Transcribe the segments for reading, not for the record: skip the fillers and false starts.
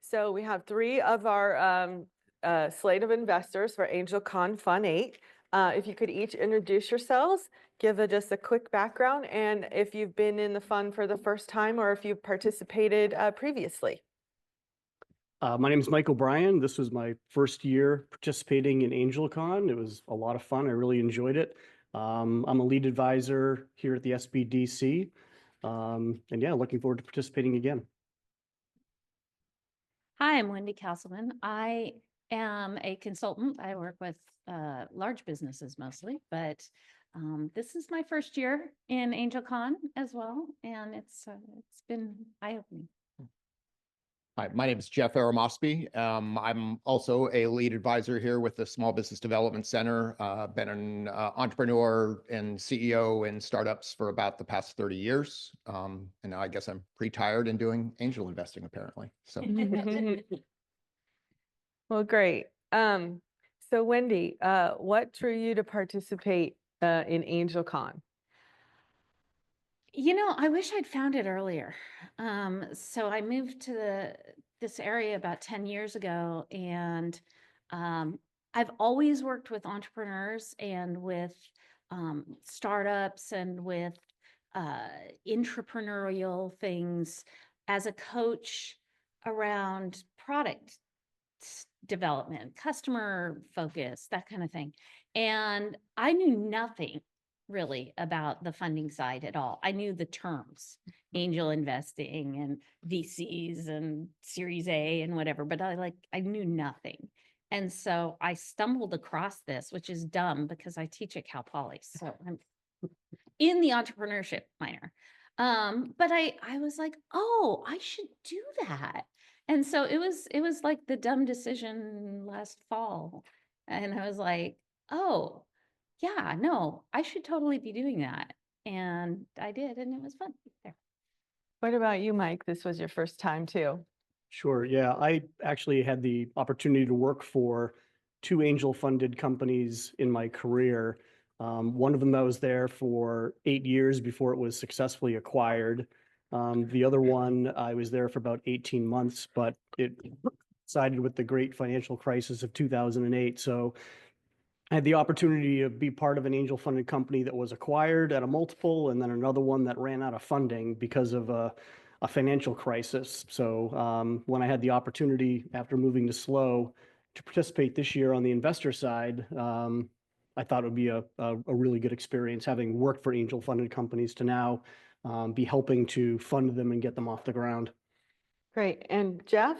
So we have three of our slate of investors for AngelCon Fun 8. If you could each introduce yourselves, give just a quick background, and if you've been in the fund for the first time or if you've participated previously. My name is Mike O'Brien. This was my first year participating in AngelCon. It was a lot of fun. I really enjoyed it. I'm a lead advisor here at the SBDC. And yeah, looking forward to participating again. Hi, I'm Wendy Castleman. I am a consultant. I work with large businesses mostly, but this is my first year in AngelCon as well, and it's been eye-opening. Hi, my name is Jeff Aramosby. I'm also a lead advisor here with the Small Business Development Center. Been an entrepreneur and CEO in startups for about the past 30 years. And now I guess I'm retired and doing angel investing apparently. So Well, great. So Wendy, what drew you to participate in AngelCon? You know, I wish I'd found it earlier. So I moved to this area about 10 years ago, and I've always worked with entrepreneurs and with startups and with entrepreneurial things as a coach around product development, customer focus, that kind of thing. And I knew nothing really about the funding side at all. I knew the terms, angel investing and VCs and Series A and whatever, but I knew nothing. And so I stumbled across this, which is dumb because I teach at Cal Poly. So I'm in the entrepreneurship minor. But I was like, oh, I should do that. And so it was like the dumb decision last fall. And I was like, oh, yeah, no, I should totally be doing that. And I did, and it was fun there. What about you, Mike? This was your first time too. Sure. Yeah, I actually had the opportunity to work for two angel-funded companies in my career. One of them I was there for 8 years before it was successfully acquired. The other one, I was there for about 18 months, but it sided with the great financial crisis of 2008. So I had the opportunity to be part of an angel-funded company that was acquired at a multiple, and then another one that ran out of funding because of a financial crisis. So when I had the opportunity after moving to SLO to participate this year on the investor side, I thought it would be a really good experience having worked for angel-funded companies to now be helping to fund them and get them off the ground. Great. And Jeff?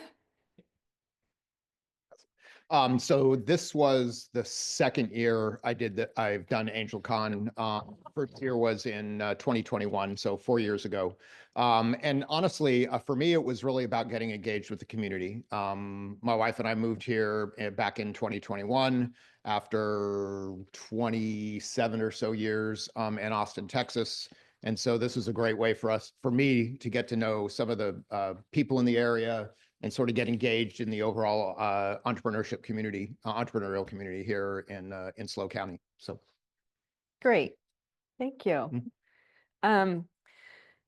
So this was the second year I've done AngelCon. First year was in 2021, so 4 years ago. And honestly, for me, it was really about getting engaged with the community. My wife and I moved here back in 2021 after 27 or so years in Austin, Texas. And so this was a great way for me to get to know some of the people in the area and sort of get engaged in the overall entrepreneurial community here in SLO County. So Great. Thank you.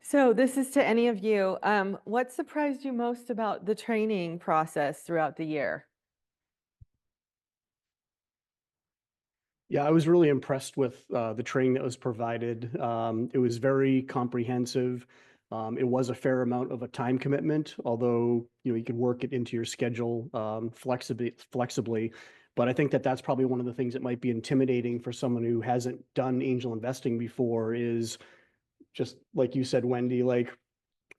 So this is to any of you. What surprised you most about the training process throughout the year? Yeah, I was really impressed with the training that was provided. It was very comprehensive. It was a fair amount of a time commitment, although you could work it into your schedule flexibly. But I think that that's probably one of the things that might be intimidating for someone who hasn't done angel investing before is just like you said, Wendy, like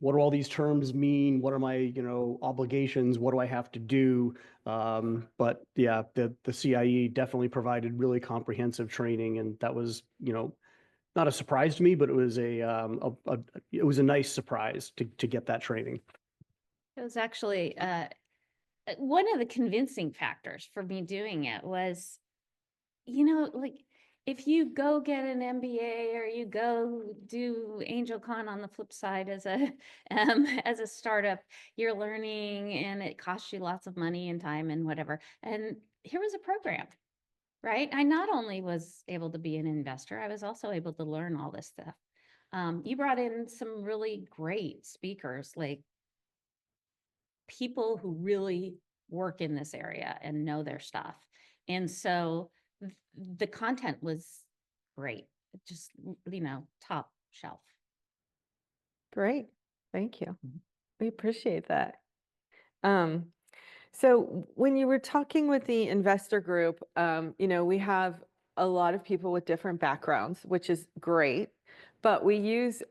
what do all these terms mean? What are my, obligations? What do I have to do? But yeah, the CIE definitely provided really comprehensive training, and that was, not a surprise to me, but it was it was a nice surprise to get that training. It was actually one of the convincing factors for me doing it was, like if you go get an MBA or you go do AngelCon on the flip side as a startup, you're learning and it costs you lots of money and time and whatever. And here was a program, right? I not only was able to be an investor, I was also able to learn all this stuff. You brought in some really great speakers, like people who really work in this area and know their stuff. And so the content was great, just, top shelf. Great. Thank you. Mhm. We appreciate that. Um, so when you were talking with the investor group, we have a lot of people with different backgrounds, which is great, but we use,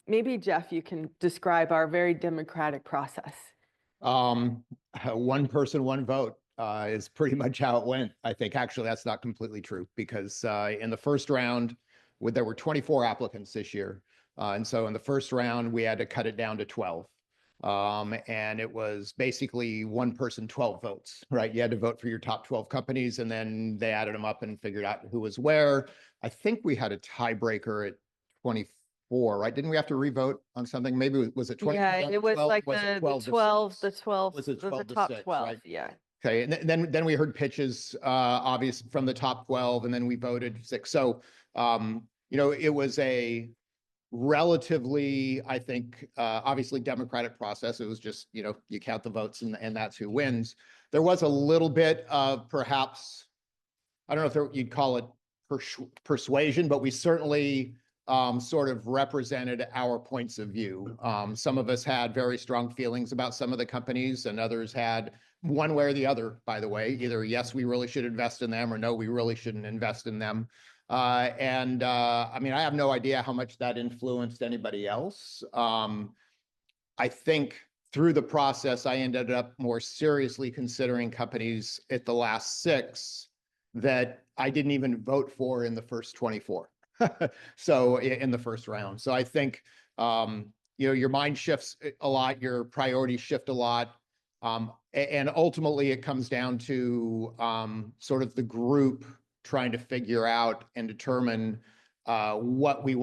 maybe Jeff, you can describe our very democratic process. Um, one person, one vote is pretty much how it went. I think actually that's not completely true because in the first round, there were 24 applicants this year. And so in the first round, we had to cut it down to 12. And it was basically one person, 12 votes, right? You had to vote for your top 12 companies, and then they added them up and figured out who was where. I think we had a tiebreaker at 24, right? Didn't we have to revote on something? Maybe was it 20? Yeah, it was 12? like Was it the 12 to 12, 6? the 12, Was it the 12 to top 6, 12, right? yeah. Okay, and then we heard pitches, obvious from the top 12, and then we voted 6. So, it was a relatively, I think, obviously democratic process. It was just, you count the votes and that's who wins. There was a little bit of perhaps, I don't know if you'd call it persuasion, but we certainly sort of represented our points of view. Some of us had very strong feelings about some of the companies, and others had one way or the other, by the way, either yes, we really should invest in them, or no, we really shouldn't invest in them. I mean, I have no idea how much that influenced anybody else. I think through the process, I ended up more seriously considering companies at the last 6 that I didn't even vote for in the first 24. So in the first round. So I think, your mind shifts a lot, your priorities shift a lot. And ultimately it comes down to sort of the group trying to figure out and determine what they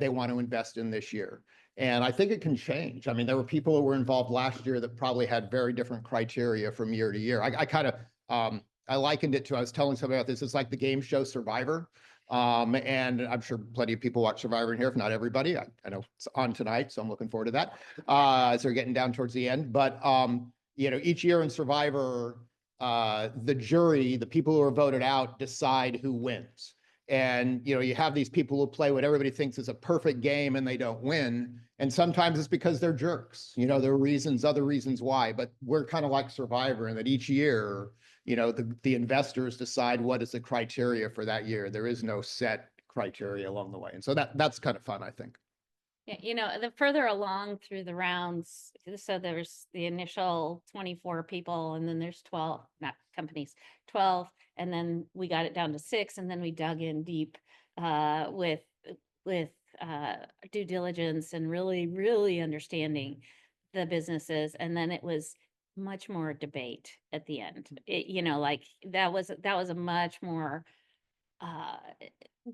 want to invest in this year. And I think it can change. I mean, there were people who were involved last year that probably had very different criteria from year to year. I kind of, I likened it to, I was telling somebody about this, it's like the game show Survivor. And I'm sure plenty of people watch Survivor in here, if not everybody. I know it's on tonight, so I'm looking forward to that. As they're getting down towards the end. But, each year in Survivor, the jury, the people who are voted out, decide who wins. And, you have these people who play what everybody thinks is a perfect game and they don't win. And sometimes it's because they're jerks. There are reasons, other reasons why, but we're kind of like Survivor in that each year, the investors decide what is the criteria for that year. There is no set criteria along the way. And so that's kind of fun, I think. Yeah, the further along through the rounds, so there's the initial 24 people, and then there's 12, not companies, 12, and then we got it down to 6, and then we dug in deep with due diligence and really, really understanding the businesses, and then it was much more debate at the end. That was a much more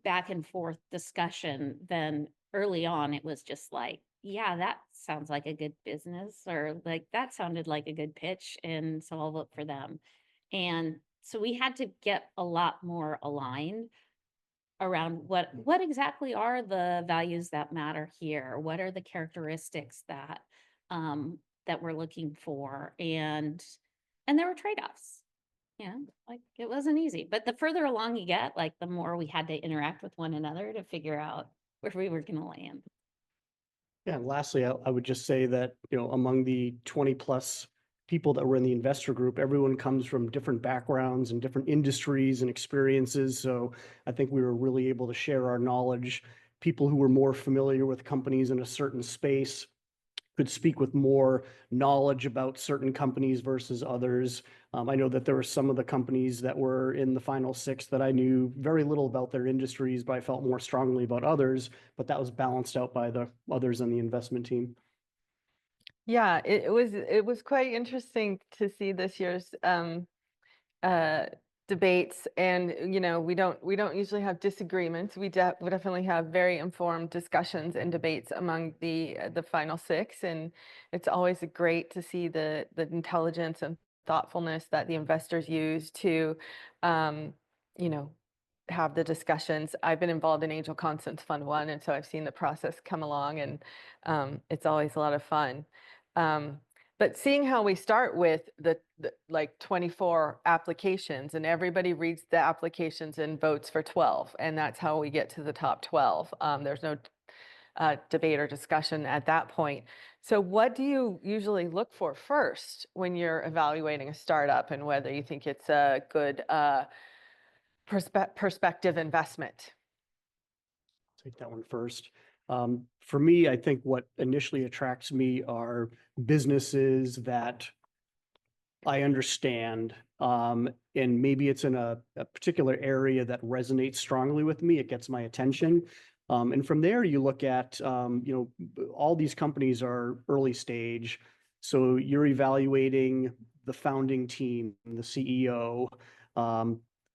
back and forth discussion than early on. It was just like, yeah, that sounds like a good business, or like that sounded like a good pitch, and so I'll vote for them. And so we had to get a lot more aligned around what exactly are the values that matter here, what are the characteristics that that we're looking for, and there were trade-offs. Like it wasn't easy, but the further along you get, like the more we had to interact with one another to figure out where we were going to land. Yeah, and lastly, I would just say that, among the 20 plus people that were in the investor group, everyone comes from different backgrounds and different industries and experiences. So I think we were really able to share our knowledge. People who were more familiar with companies in a certain space could speak with more knowledge about certain companies versus others. I know that there were some of the companies that were in the final 6 that I knew very little about their industries, but I felt more strongly about others, but that was balanced out by the others on the investment team. Yeah, it was quite interesting to see this year's debates, and we don't usually have disagreements. We definitely have very informed discussions and debates among the final 6, and it's always great to see the intelligence and thoughtfulness that the investors use to you know have the discussions. I've been involved in AngelCon since Fund 1, and so I've seen the process come along, and it's always a lot of fun. Um, But seeing how we start with the like 24 applications and everybody reads the applications and votes for 12, and that's how we get to the top 12. There's no debate or discussion at that point. So what do you usually look for first when you're evaluating a startup and whether you think it's a good prospective investment? Take that one first. For me, I think what initially attracts me are businesses that I understand, and maybe it's in a particular area that resonates strongly with me. It gets my attention. And from there, you look at, all these companies are early stage. So you're evaluating the founding team, the CEO.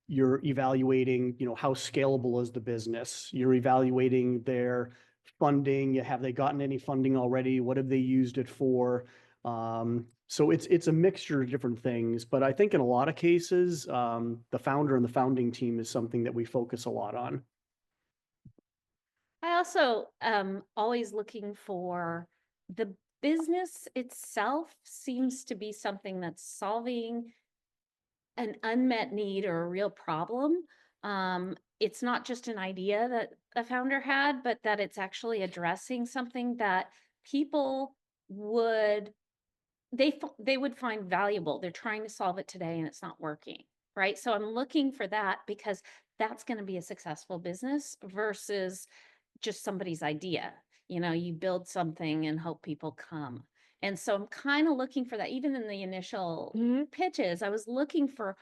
You're evaluating, how scalable is the business? You're evaluating their funding. Have they gotten any funding already? What have they used it for? So it's a mixture of different things, but I think in a lot of cases, the founder and the founding team is something that we focus a lot on. I also always looking for the business itself seems to be something that's solving an unmet need or a real problem. It's not just an idea that a founder had, but that it's actually addressing something that people would they would find valuable. They're trying to solve it today and it's not working, right? So I'm looking for that because that's going to be a successful business versus just somebody's idea. You build something and hope people come. And so I'm kind of looking for that. Even in the initial pitches, I was looking for,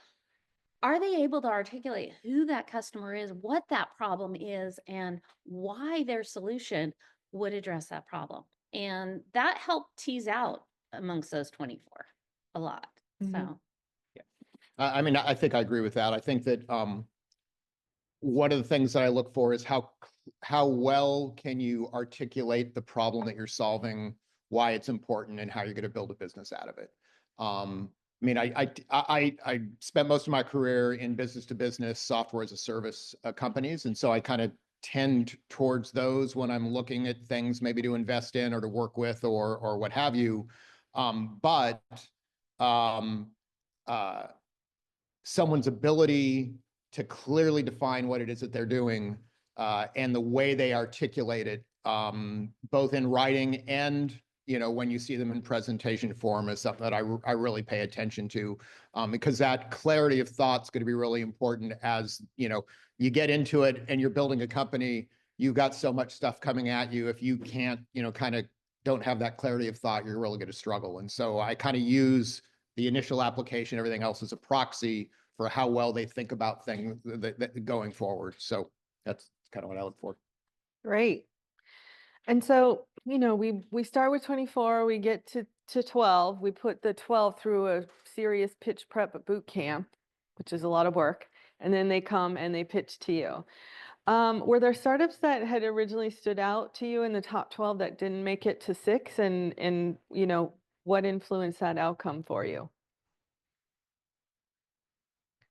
are they able to articulate who that customer is, what that problem is, and why their solution would address that problem? And that helped tease out amongst those 24 a lot. So I mean, I think I agree with that. I think that one of the things that I look for is how well can you articulate the problem that you're solving, why it's important, and how you're going to build a business out of it. I mean, I spent most of my career in business to business software as a service companies, and so I kind of tend towards those when I'm looking at things maybe to invest in or to work with or what have you. But someone's ability to clearly define what it is that they're doing and the way they articulate it, both in writing and when you see them in presentation form, is something that I really pay attention to, because that clarity of thought is going to be really important as you get into it and you're building a company. You've got so much stuff coming at you. If you can't kind of don't have that clarity of thought, you're really going to struggle. And so I kind of use the initial application, everything else as a proxy for how well they think about things going forward. So that's kind of what I look for. Great. And so, we start with 24, we get to 12, we put the 12 through a serious pitch prep boot camp, which is a lot of work. And then they come and they pitch to you. Were there startups that had originally stood out to you in the top 12 that didn't make it to 6? And what influenced that outcome for you?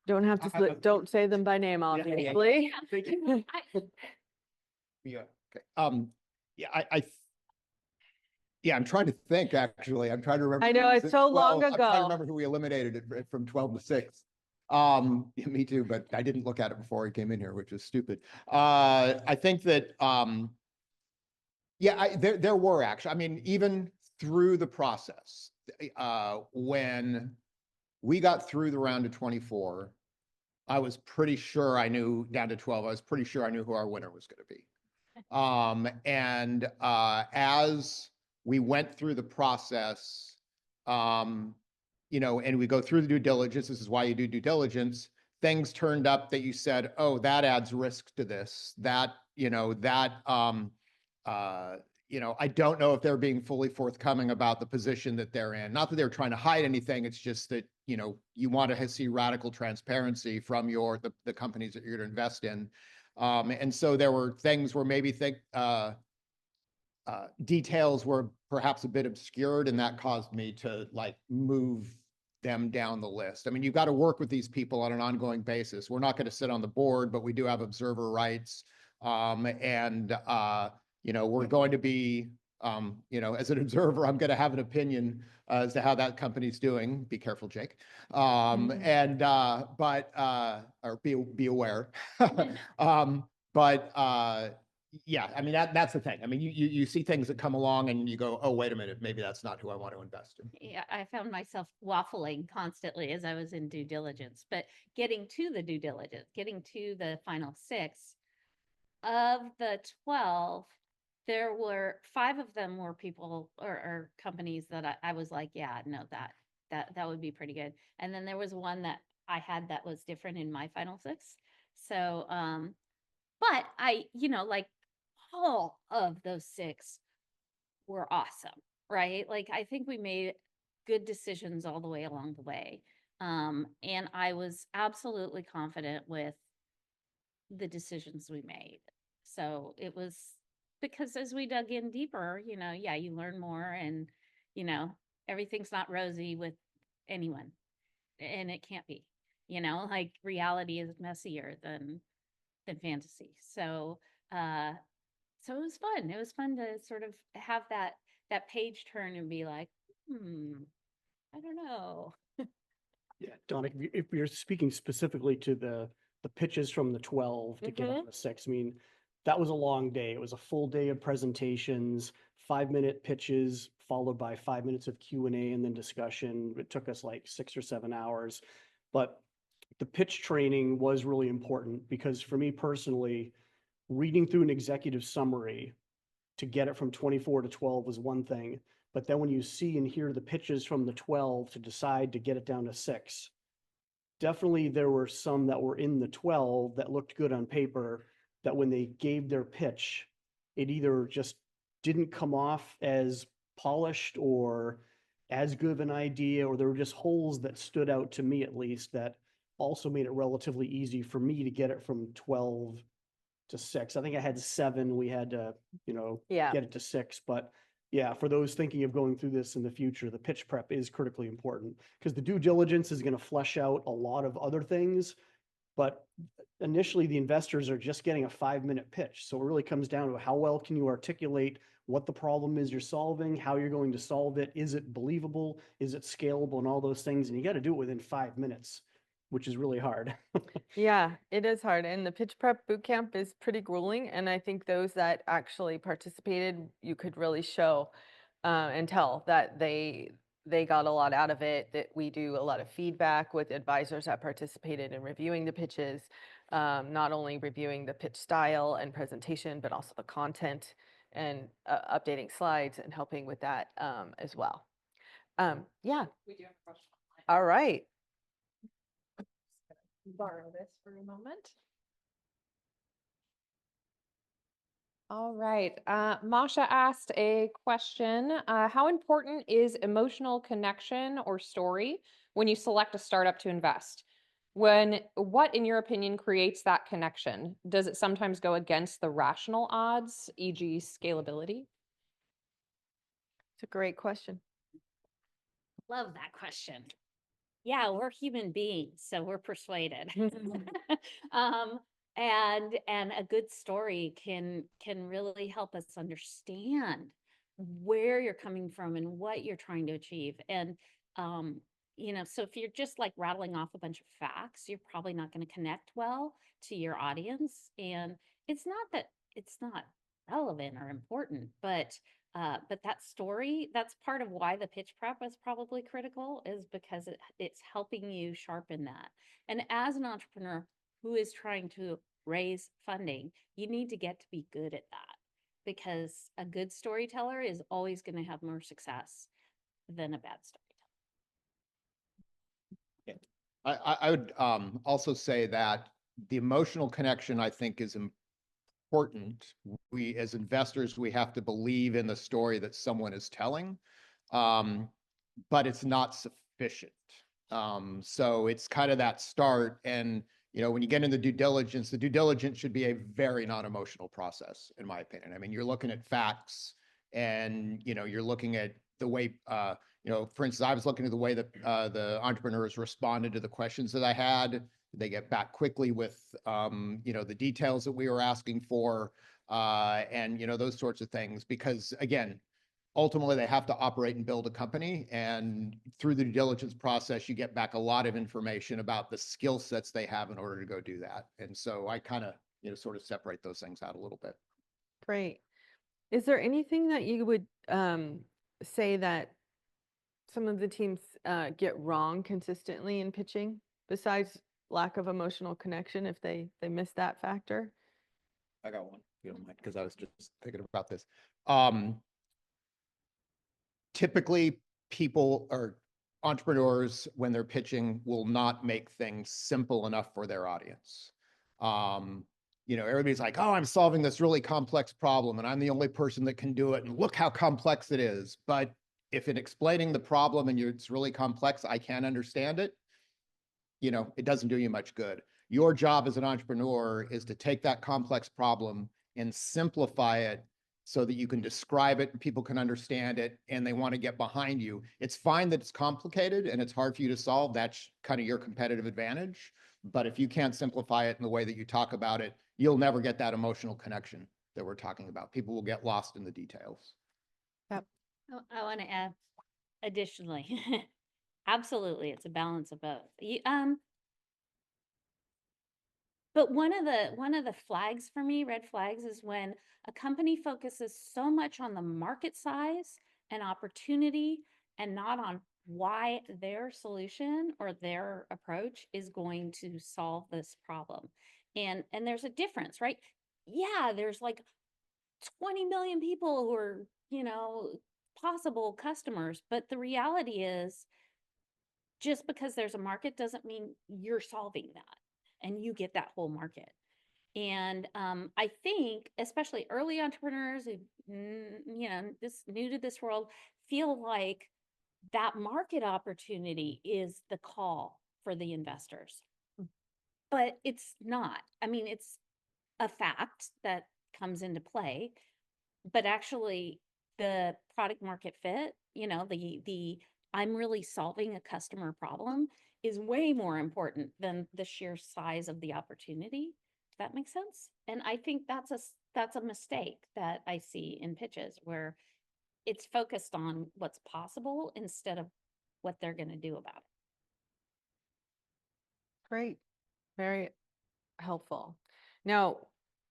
Don't have to, don't say them by name, obviously. Yeah. Okay. Yeah, I'm trying to think, actually. I'm trying to remember. I know, it's so long I'm trying to ago. remember who we eliminated it from 12 to 6. Yeah, me too, but I didn't look at it before I came in here, which is stupid. I think that, there were actually, I mean, even through the process, when we got through the round of 24, I was pretty sure I knew down to 12, I was pretty sure I knew who our winner was going to be. As we went through the process, and we go through the due diligence, this is why you do due diligence, things turned up that you said, oh, that adds risk to this, I don't know if they're being fully forthcoming about the position that they're in. Not that they're trying to hide anything. It's just that, you want to see radical transparency from the companies that you're going to invest in. And so there were things where maybe details were perhaps a bit obscured, and that caused me to move them down the list. I mean, you've got to work with these people on an ongoing basis. We're not going to sit on the board, but we do have observer rights. We're going to be As an observer, I'm going to have an opinion as to how that company's doing. Be careful, Jake. Or be aware. Yeah, I mean, that's the thing. I mean, you see things that come along and you go, oh, wait a minute, maybe that's not who I want to invest in. Yeah, I found myself waffling constantly as I was in due diligence, but getting to the due diligence, getting to the final 6 of the 12, there were 5 of them were people or companies that I was like, yeah, no, that would be pretty good. And then there was one that I had that was different in my final 6. So, but like all of those 6 were awesome, right? Like I think we made good decisions all the way along the way. And I was absolutely confident with the decisions we made. So it was because as we dug in deeper, yeah, you learn more and, everything's not rosy with anyone and it can't be, like reality is messier than fantasy. So it was fun. It was fun to sort of have that page turn and be like, I don't know. Yeah, Donna, if you're speaking specifically to the pitches from the 12 to get on the 6, I mean, that was a long day. It was a full day of presentations, 5-minute pitches, followed by 5 minutes of Q&A and then discussion. It took us like 6 or 7 hours. But the pitch training was really important because for me personally, reading through an executive summary to get it from 24 to 12 was one thing. But then when you see and hear the pitches from the 12 to decide to get it down to 6, definitely there were some that were in the 12 that looked good on paper that when they gave their pitch, it either just didn't come off as polished or as good of an idea, or there were just holes that stood out to me at least that also made it relatively easy for me to get it from 12 to 6. I think I had 7. We had to, Yeah. get it to 6. But yeah, for those thinking of going through this in the future, the pitch prep is critically important because the due diligence is going to flesh out a lot of other things. But initially, the investors are just getting a 5-minute pitch. So it really comes down to how well can you articulate what the problem is you're solving, how you're going to solve it. Is it believable? Is it scalable? And all those things. And you got to do it within 5 minutes, which is really hard. Yeah, it is hard. And the pitch prep boot camp is pretty grueling. And I think those that actually participated, you could really show and tell that they got a lot out of it, that we do a lot of feedback with advisors that participated in reviewing the pitches, not only reviewing the pitch style and presentation, but also the content and updating slides and helping with that as well. Yeah. We do have a question. All right. Borrow this for a moment. All right. Masha asked a question. How important is emotional connection or story when you select a startup to invest? What, in your opinion, creates that connection? Does it sometimes go against the rational odds, e.g. scalability? It's a great question. Love that question. Yeah, we're human beings, so we're persuaded. And a good story can really help us understand where you're coming from and what you're trying to achieve. And so if you're just like rattling off a bunch of facts, you're probably not going to connect well to your audience. And it's not that it's not relevant or important, but that story, that's part of why the pitch prep is probably critical, is because it's helping you sharpen that. And as an entrepreneur who is trying to raise funding, you need to get to be good at that, because a good storyteller is always going to have more success than a bad storyteller. I would also say that the emotional connection, I think, is important. We, as investors, we have to believe in the story that someone is telling, but it's not sufficient. So it's kind of that start. And, when you get into the due diligence should be a very non-emotional process, in my opinion. I mean, you're looking at facts and, you're looking at the way, for instance, I was looking at the way that the entrepreneurs responded to the questions that I had. They get back quickly with, the details that we were asking for, and, those sorts of things. Because again, ultimately they have to operate and build a company. And through the due diligence process, you get back a lot of information about the skill sets they have in order to go do that. And so I kind of, sort of separate those things out a little bit. Great. Is there anything that you would say that some of the teams get wrong consistently in pitching besides lack of emotional connection if they miss that factor? I got one, if you don't mind, because I was just thinking about this. Typically, people or entrepreneurs, when they're pitching, will not make things simple enough for their audience. Everybody's like, oh, I'm solving this really complex problem and I'm the only person that can do it. And look how complex it is. But if in explaining the problem and it's really complex, I can't understand it, it doesn't do you much good. Your job as an entrepreneur is to take that complex problem and simplify it so that you can describe it and people can understand it and they want to get behind you. It's fine that it's complicated and it's hard for you to solve. That's kind of your competitive advantage. But if you can't simplify it in the way that you talk about it, you'll never get that emotional connection that we're talking about. People will get lost in the details. Yep. I want to add additionally, absolutely, it's a balance of both. But one of the flags for me, red flags, is when a company focuses so much on the market size and opportunity and not on why their solution or their approach is going to solve this problem. And there's a difference, right? Yeah, there's like 20 million people who are, possible customers, but the reality is just because there's a market doesn't mean you're solving that and you get that whole market. And I think, especially early entrepreneurs who, this new to this world, feel like that market opportunity is the call for the investors. But it's not. I mean, it's a fact that comes into play, but actually the product market fit, the I'm really solving a customer problem is way more important than the sheer size of the opportunity. Does that make sense? And I think that's a mistake that I see in pitches where it's focused on what's possible instead of what they're going to do about it. Great. Very helpful. Now,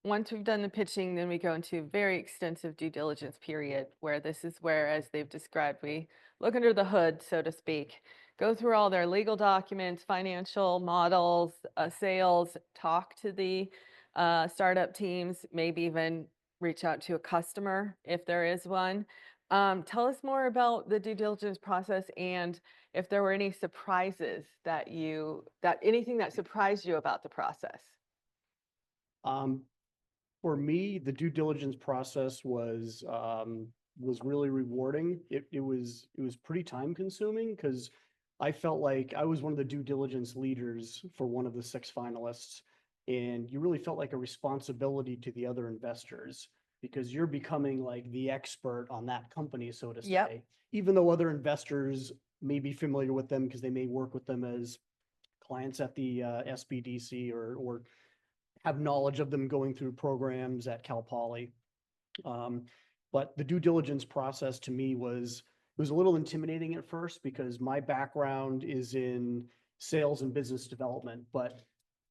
once we've done the pitching, then we go into a very extensive due diligence period where this is where, as they've described, we look under the hood, so to speak, go through all their legal documents, financial models, sales, talk to the startup teams, maybe even reach out to a customer if there is one. Tell us more about the due diligence process and if there were any surprises that anything that surprised you about the process. For me, the due diligence process was really rewarding. It was pretty time consuming because I felt like I was one of the due diligence leaders for one of the 6 finalists, and you really felt like a responsibility to the other investors because you're becoming like the expert on that company, so to say. Yep. Even though other investors may be familiar with them because they may work with them as clients at the SBDC or have knowledge of them going through programs at Cal Poly. But the due diligence process to me was a little intimidating at first because my background is in sales and business development, but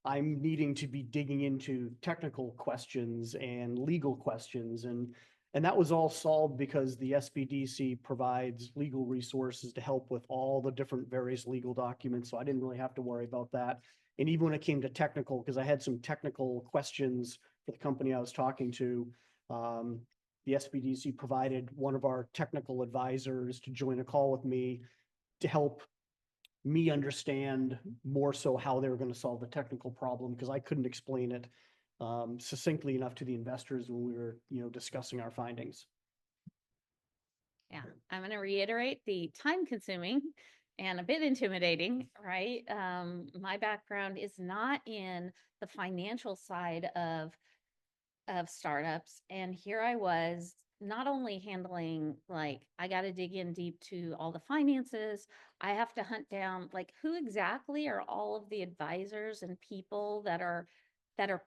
I'm needing to be digging into technical questions and legal questions. And that was all solved because the SBDC provides legal resources to help with all the different various legal documents. So I didn't really have to worry about that. And even when it came to technical, because I had some technical questions for the company I was talking to, the SBDC provided one of our technical advisors to join a call with me to help me understand more so how they were going to solve the technical problem because I couldn't explain it succinctly enough to the investors when we were, discussing our findings. Yeah, I'm going to reiterate the time consuming and a bit intimidating, right? My background is not in the financial side of startups. And here I was not only handling, like, I got to dig in deep to all the finances. I have to hunt down, like, who exactly are all of the advisors and people that are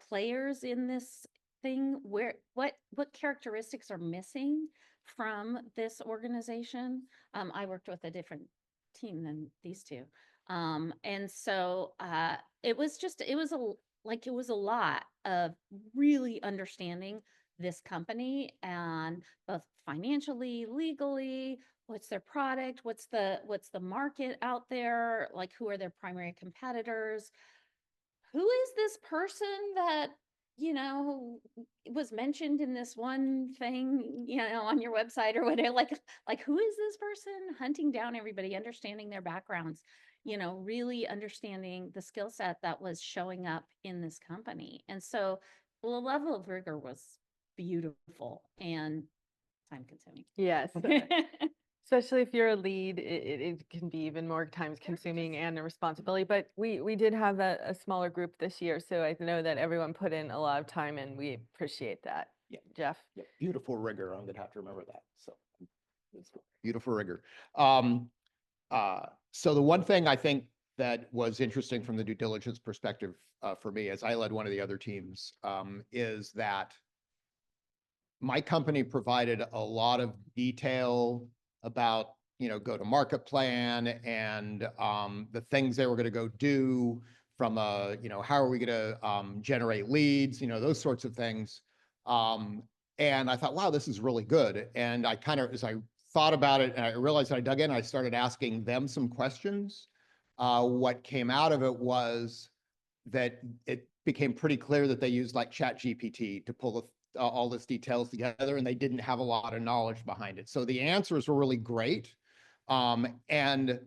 players in this thing, what characteristics are missing from this organization. I worked with a different team than these two. And so it was a lot of really understanding this company, and both financially, legally, what's their product, what's the market out there, like who are their primary competitors, who is this person that, was mentioned in this one thing, on your website or whatever, like who is this person? Hunting down everybody, understanding their backgrounds, really understanding the skill set that was showing up in this company. And so the level of rigor was beautiful and time consuming. Yes. Especially if you're a lead, it can be even more time consuming and a responsibility. But we did have a smaller group this year, so I know that everyone put in a lot of time, and we appreciate that. Yeah. Jeff? Yeah, beautiful rigor. I'm gonna have to remember that. So beautiful rigor. So the one thing I think that was interesting from the due diligence perspective for me, as I led one of the other teams, is that my company provided a lot of detail about, go-to-market plan and the things they were going to go do from how are we going to generate leads, those sorts of things. And I thought, wow, this is really good. And I kind of, as I thought about it, and I realized I dug in, I started asking them some questions. What came out of it was that it became pretty clear that they used like ChatGPT to pull all this details together, and they didn't have a lot of knowledge behind it. So the answers were really great. And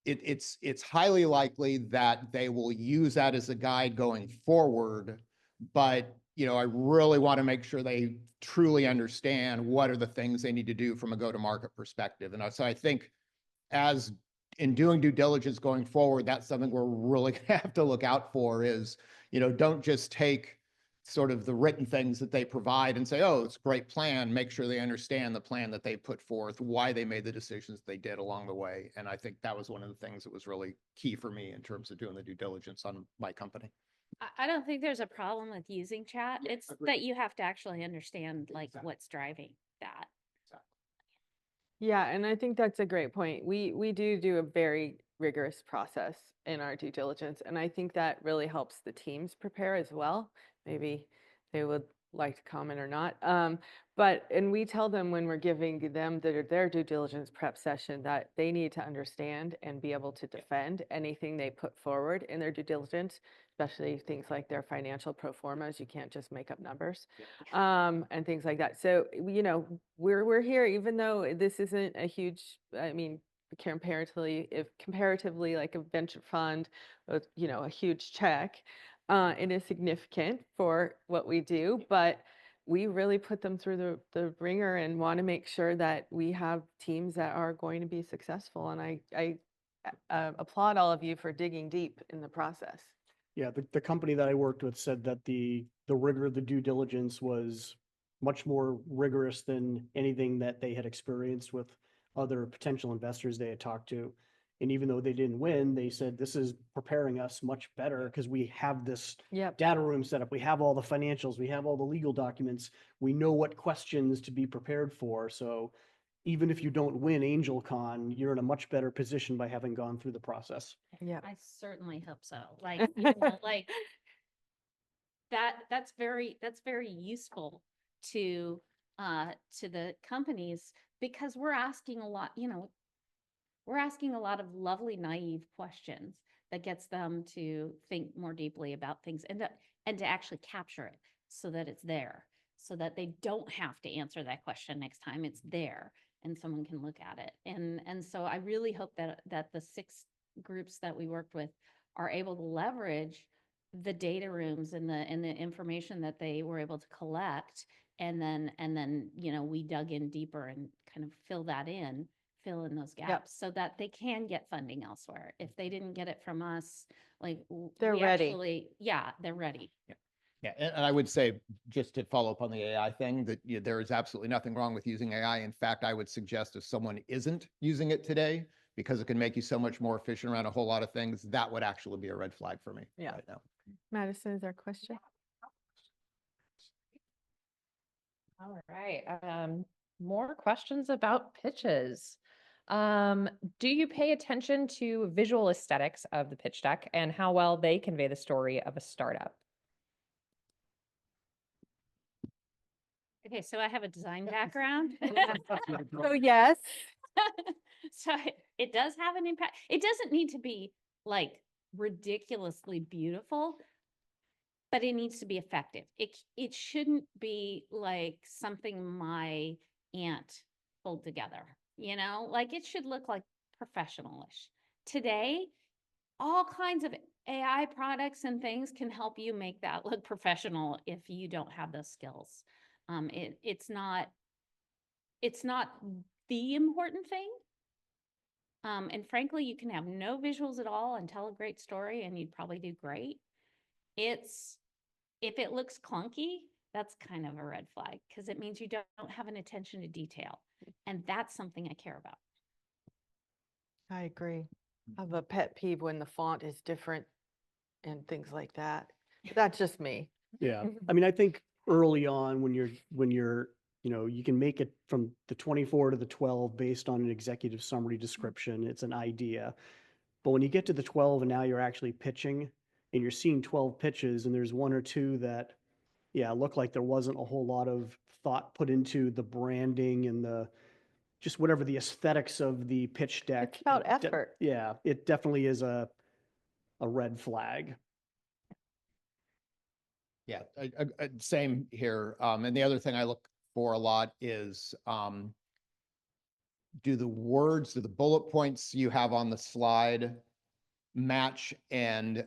it's highly likely that they will use that as a guide going forward. But, I really want to make sure they truly understand what are the things they need to do from a go-to-market perspective. And so I think as in doing due diligence going forward, that's something we're really going to have to look out for is, don't just take sort of the written things that they provide and say, oh, it's a great plan. Make sure they understand the plan that they put forth, why they made the decisions they did along the way. And I think that was one of the things that was really key for me in terms of doing the due diligence on my company. I don't think there's a problem with using chat. It's that you have to actually understand what's driving that. Yeah, and I think that's a great point. We do a very rigorous process in our due diligence, and I think that really helps the teams prepare as well. Maybe they would like to comment or not. And we tell them when we're giving them their due diligence prep session that they need to understand and be able to defend anything they put forward in their due diligence, especially things like their financial pro formas. You can't just make up numbers, and things like that. So, we're here, even though this isn't a huge, I mean, comparatively like a venture fund, with, a huge check, it is significant for what we do, but we really put them through the ringer and want to make sure that we have teams that are going to be successful. And I applaud all of you for digging deep in the process. Yeah, the company that I worked with said that the rigor of the due diligence was much more rigorous than anything that they had experienced with other potential investors they had talked to. And even though they didn't win, they said, this is preparing us much better because we have this Yep. data room set up. We have all the financials. We have all the legal documents. We know what questions to be prepared for. So even if you don't win AngelCon, you're in a much better position by having gone through the process. Yeah. I certainly hope so. Like that's very useful to the companies, because we're asking a lot, we're asking a lot of lovely, naive questions that gets them to think more deeply about things and to actually capture it so that it's there, so that they don't have to answer that question next time. It's there and someone can look at it. And so I really hope that the 6 groups that we worked with are able to leverage the data rooms and the information that they were able to collect. And then, we dug in deeper and kind of fill in those gaps so that they can get funding elsewhere. If they didn't get it from us, They're ready. They're ready. Yeah, and I would say, just to follow up on the AI thing, that there is absolutely nothing wrong with using AI. In fact, I would suggest if someone isn't using it today, because it can make you so much more efficient around a whole lot of things, that would actually be a red flag for me right now. Madison, is there a question? All right. More questions about pitches. Do you pay attention to visual aesthetics of the pitch deck and how well they convey the story of a startup? Okay, so I have a design background. So yes, So it does have an impact. It doesn't need to be like ridiculously beautiful, but it needs to be effective. It shouldn't be like something my aunt pulled together, like it should look like professionalish. Today, all kinds of AI products and things can help you make that look professional if you don't have those skills. It's not the important thing. And frankly, you can have no visuals at all and tell a great story and you'd probably do great. If it looks clunky, that's kind of a red flag because it means you don't have an attention to detail. And that's something I care about. I agree. I have a pet peeve when the font is different and things like that. But that's just me. Yeah, I mean, I think early on when you're, you can make it from the 24 to the 12 based on an executive summary description. It's an idea. But when you get to the 12 and now you're actually pitching and you're seeing 12 pitches and there's one or two that, yeah, look like there wasn't a whole lot of thought put into the branding and just whatever the aesthetics of the pitch deck. It's about it effort. Yeah, it definitely is a red flag. Yeah, same here. And the other thing I look for a lot is, do the bullet points you have on the slide match and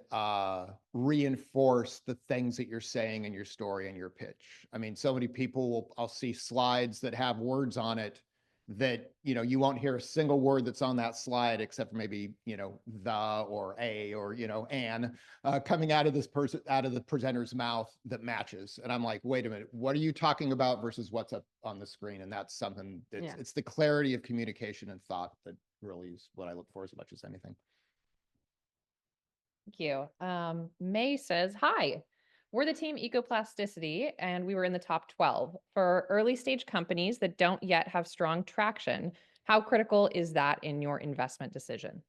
reinforce the things that you're saying in your story and your pitch? I mean, so many people I'll see slides that have words on it that, you won't hear a single word that's on that slide except for maybe, the or a or, an coming out of the presenter's mouth that matches. And I'm like, wait a minute, what are you talking about versus what's up on the screen? And that's something it's the clarity of communication and thought that really is what I look for as much as anything. Thank you. May says, hi, we're the team Ecoplasticity, and we were in the top 12. For early stage companies that don't yet have strong traction, how critical is that in your investment decision?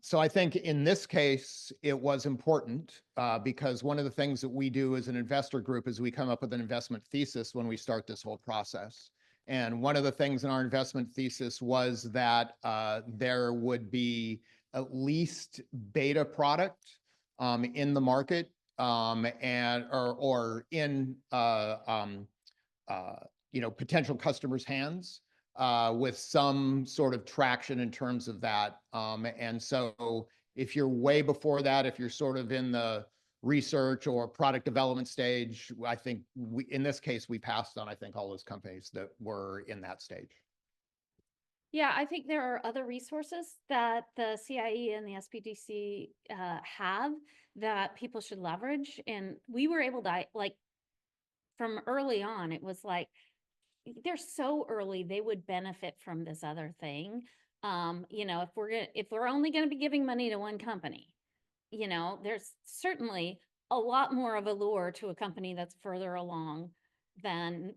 So I think in this case, it was important because one of the things that we do as an investor group is we come up with an investment thesis when we start this whole process. And one of the things in our investment thesis was that there would be at least beta product in the market and or in potential customers' hands with some sort of traction in terms of that. And so if you're way before that, if you're sort of in the research or product development stage, I think in this case, we passed on, I think, all those companies that were in that stage. Yeah, I think there are other resources that the CIE and the SPDC have that people should leverage. And we were able to, like, from early on, it was like, they're so early, they would benefit from this other thing. If we're only going to be giving money to one company, there's certainly a lot more of a lure to a company that's further along than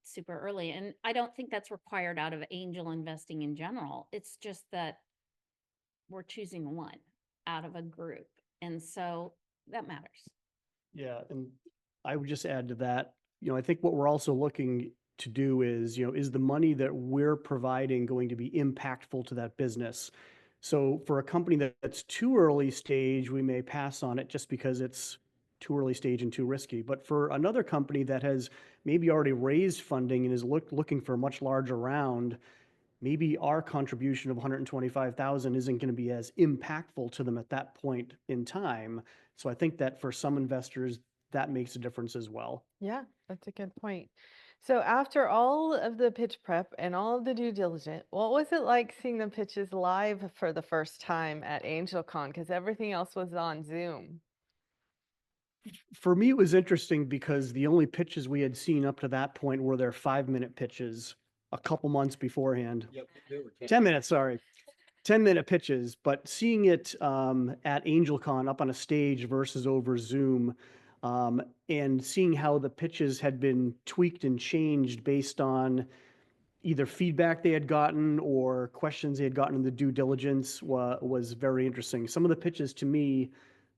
super early. And I don't think that's required out of angel investing in general. It's just that we're choosing one out of a group. And so that matters. Yeah, and I would just add to that, I think what we're also looking to do is, is the money that we're providing going to be impactful to that business? So for a company that's too early stage, we may pass on it just because it's too early stage and too risky. But for another company that has maybe already raised funding and is looking for a much larger round, maybe our contribution of 125,000 isn't going to be as impactful to them at that point in time. So I think that for some investors, that makes a difference as well. Yeah, that's a good point. So after all of the pitch prep and all of the due diligence, what was it like seeing the pitches live for the first time at AngelCon? Because everything else was on Zoom. For me, it was interesting because the only pitches we had seen up to that point were their 5-minute pitches a couple months beforehand. Yep, they were 10 minutes, sorry. 10-minute pitches, but seeing it at AngelCon up on a stage versus over Zoom, And seeing how the pitches had been tweaked and changed based on either feedback they had gotten or questions they had gotten in the due diligence was very interesting. Some of the pitches to me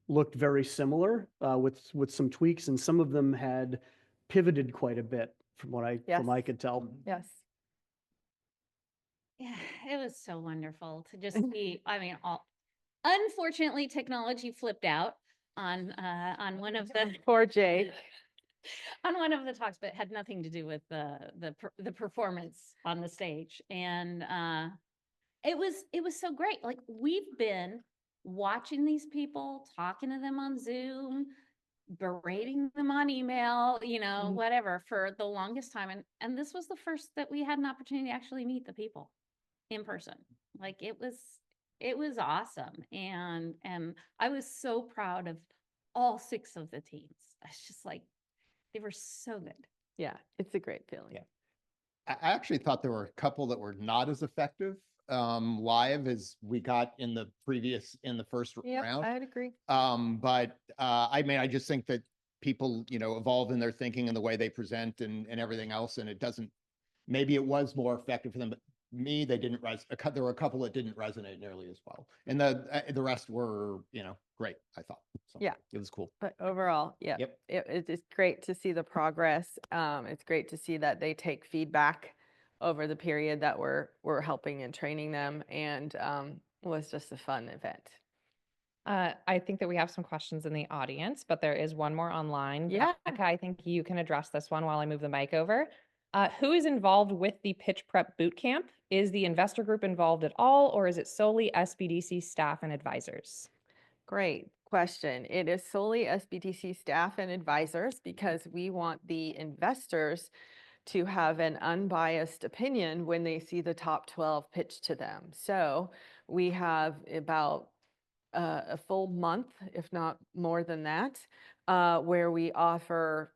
looked very similar with some tweaks, and some of them had pivoted quite a bit from what Yes. could tell. Yes. Yeah, it was so wonderful to just see. I mean, unfortunately, technology flipped out on one of the Poor Jay. on one of the talks, but it had nothing to do with the performance on the stage. And it was so great. Like, we've been watching these people, talking to them on Zoom, berating them on email, whatever, for the longest time. And this was the first that we had an opportunity to actually meet the people in person. Like, it was awesome. And I was so proud of all 6 of the teams. I was just like, they were so good. Yeah, it's a great feeling. Yeah. I actually thought there were a couple that were not as effective live as we got in the first Yep, round. I'd agree. But I mean, I just think that people, evolve in their thinking and the way they present and everything else, and maybe it was more effective for them, but me, they didn't there were a couple that didn't resonate nearly as well, and the rest were, great, I thought. So Yeah. it was cool. But overall, yeah, Yep. it's great to see the progress. It's great to see that they take feedback over the period that we're helping and training them, and was just a fun event. I think that we have some questions in the audience, but there is one more online. Yeah. Becca, I think you can address this one while I move the mic over. Who is involved with the pitch prep boot camp? Is the investor group involved at all, or is it solely SBDC staff and advisors? Great question. It is solely SBTC staff and advisors because we want the investors to have an unbiased opinion when they see the top 12 pitched to them. So we have about a full month, if not more than that, where we offer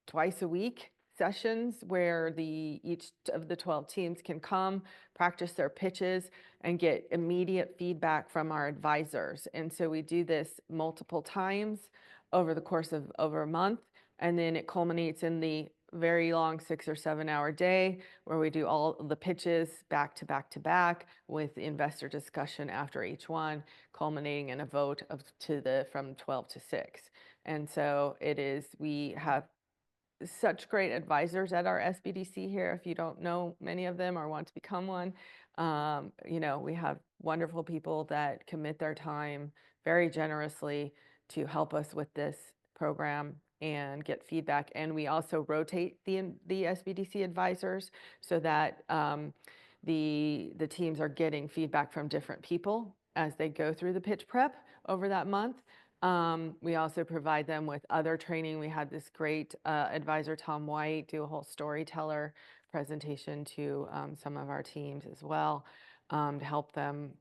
twice a week sessions where each of the 12 teams can come, practice their pitches, and get immediate feedback from our advisors. And so we do this multiple times over the course of over a month, and then it culminates in the very long 6 or 7 hour day where we do all the pitches back to back to back with investor discussion after each one, culminating in a vote from 12 to 6. And so we have such great advisors at our SBDC here. If you don't know many of them or want to become one, we have wonderful people that commit their time very generously to help us with this program and get feedback. And we also rotate the SBDC advisors so that the teams are getting feedback from different people as they go through the pitch prep over that month. We also provide them with other training. We had this great advisor, Tom White, do a whole storyteller presentation to some of our teams as well, to help them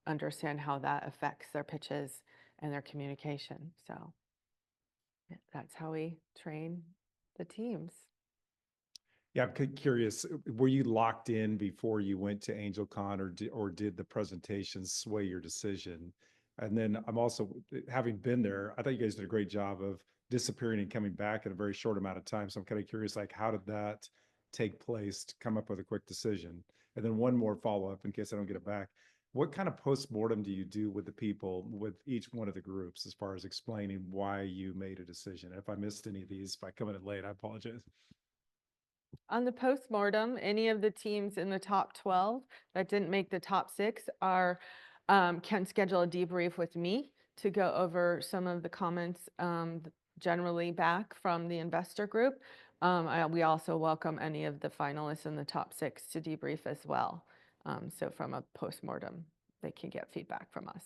understand how that affects their pitches and their communication. So that's how we train the teams. Yeah, I'm curious, were you locked in before you went to AngelCon, or did the presentations sway your decision? And then I'm also, having been there, I thought you guys did a great job of disappearing and coming back in a very short amount of time. So I'm kind of curious, like, how did that take place to come up with a quick decision? And then one more follow-up in case I don't get it back. What kind of post-mortem do you do with the people, with each one of the groups, as far as explaining why you made a decision? If I missed any of these by coming in late, I apologize. On the postmortem, any of the teams in the top 12 that didn't make the top 6 can schedule a debrief with me to go over some of the comments generally back from the investor group. We also welcome any of the finalists in the top 6 to debrief as well. So from a postmortem, they can get feedback from us.